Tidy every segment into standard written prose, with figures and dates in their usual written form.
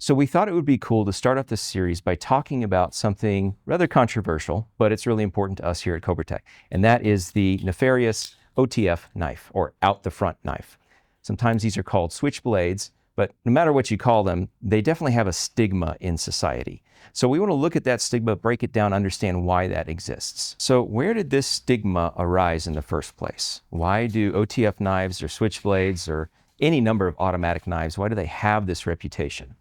So we thought it would be cool to start off this series by talking about something rather controversial, but it's really important to us here at CobraTec, and that is the nefarious OTF knife, or out the front knife. Sometimes these are called switchblades, but no matter what you call them, they definitely have a stigma in society. So we want to look at that stigma, break it down, understand why that exists. So where did this stigma arise in the first place? Why do OTF knives or switchblades or any number of automatic knives, why do they have this reputation?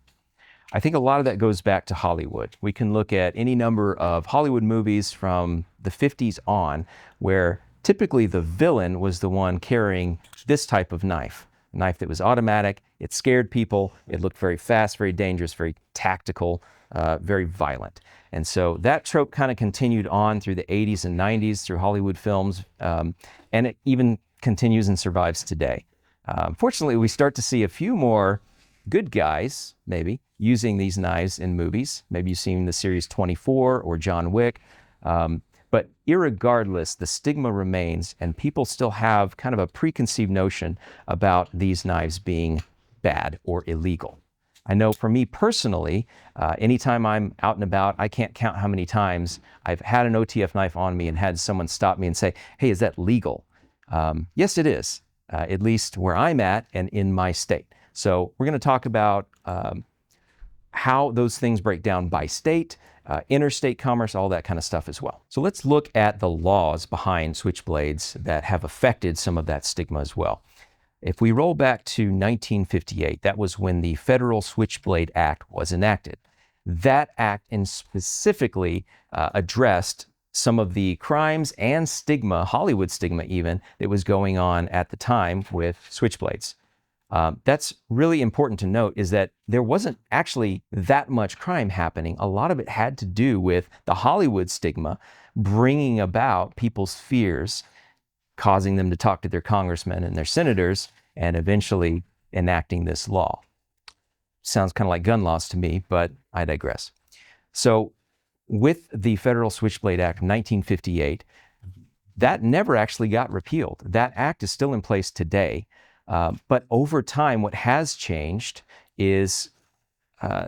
I think a lot of that goes back to Hollywood. We can look at any number of Hollywood movies from the 50s on, where typically the villain was the one carrying this type of knife. A knife that was automatic, it scared people, it looked very fast, very dangerous, very tactical, very violent. And so that trope kind of continued on through the 80s and 90s through Hollywood films, and it even continues and survives today. Fortunately, we start to see a few more good guys, maybe, using these knives in movies. Maybe you've seen the series 24 or John Wick. But irregardless, the stigma remains, and people still have kind of a preconceived notion about these knives being bad or illegal. I know for me personally, anytime I'm out and about, I can't count how many times I've had an OTF knife on me and had someone stop me and say, "Hey, is that legal?" Yes, it is, at least where I'm at and in my state. So we're going to talk about how those things break down by state, interstate commerce, all that kind of stuff as well. So let's look at the laws behind switchblades that have affected some of that stigma as well. If we roll back to 1958, that was when the Federal Switchblade Act was enacted. That act specifically addressed some of the crimes and stigma, Hollywood stigma even, that was going on at the time with switchblades. That's really important to note, is that there wasn't actually that much crime happening. A lot of it had to do with the Hollywood stigma bringing about people's fears, causing them to talk to their congressmen and their senators, and eventually enacting this law. Sounds kind of like gun laws to me, but I digress. So with the Federal Switchblade Act of 1958, that never actually got repealed. That act is still in place today. But over time, what has changed is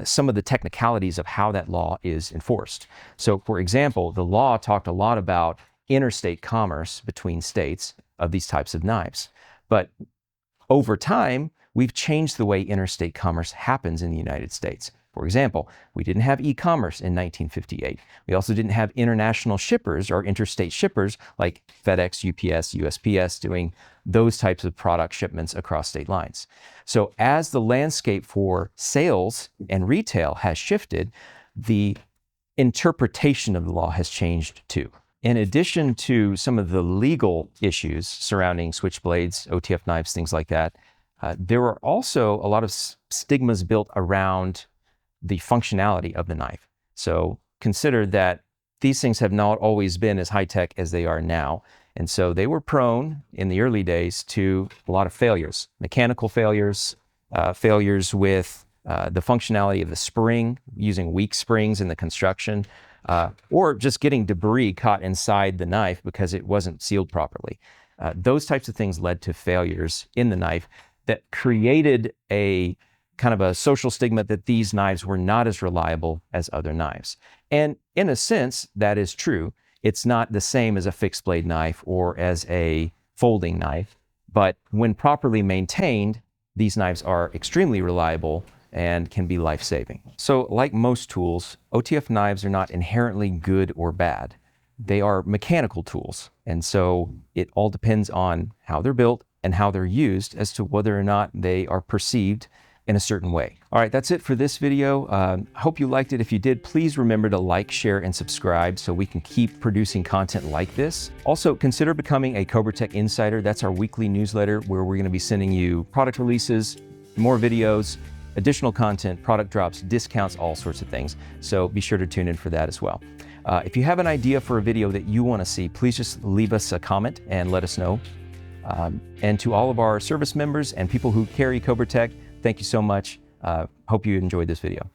some of the technicalities of how that law is enforced. So, for example, the law talked a lot about interstate commerce between states of these types of knives. But over time, we've changed the way interstate commerce happens in the United States. For example, we didn't have e-commerce in 1958. We also didn't have international shippers or interstate shippers like FedEx, UPS, USPS doing those types of product shipments across state lines. So as the landscape for sales and retail has shifted, the interpretation of the law has changed too. In addition to some of the legal issues surrounding switchblades, OTF knives, things like that, there are also a lot of stigmas built around the functionality of the knife. So consider that these things have not always been as high-tech as they are now. And so they were prone in the early days to a lot of failures, mechanical failures, failures with the functionality of the spring, using weak springs in the construction, or just getting debris caught inside the knife because it wasn't sealed properly. Those types of things led to failures in the knife that created a kind of a social stigma that these knives were not as reliable as other knives. And in a sense, that is true. It's not the same as a fixed blade knife or as a folding knife, but when properly maintained, these knives are extremely reliable and can be life-saving. So like most tools, OTF knives are not inherently good or bad. They are mechanical tools. And so it all depends on how they're built and how they're used as to whether or not they are perceived in a certain way. All right, that's it for this video. I hope you liked it. If you did, please remember to like, share, and subscribe so we can keep producing content like this. Also, consider becoming a CobraTec Insider. That's our weekly newsletter where we're gonna be sending you product releases, more videos, additional content, product drops, discounts, all sorts of things. So be sure to tune in for that as well. If you have an idea for a video that you wanna see, please just leave us a comment and let us know. And to all of our service members and people who carry CobraTec, thank you so much. Hope you enjoyed this video.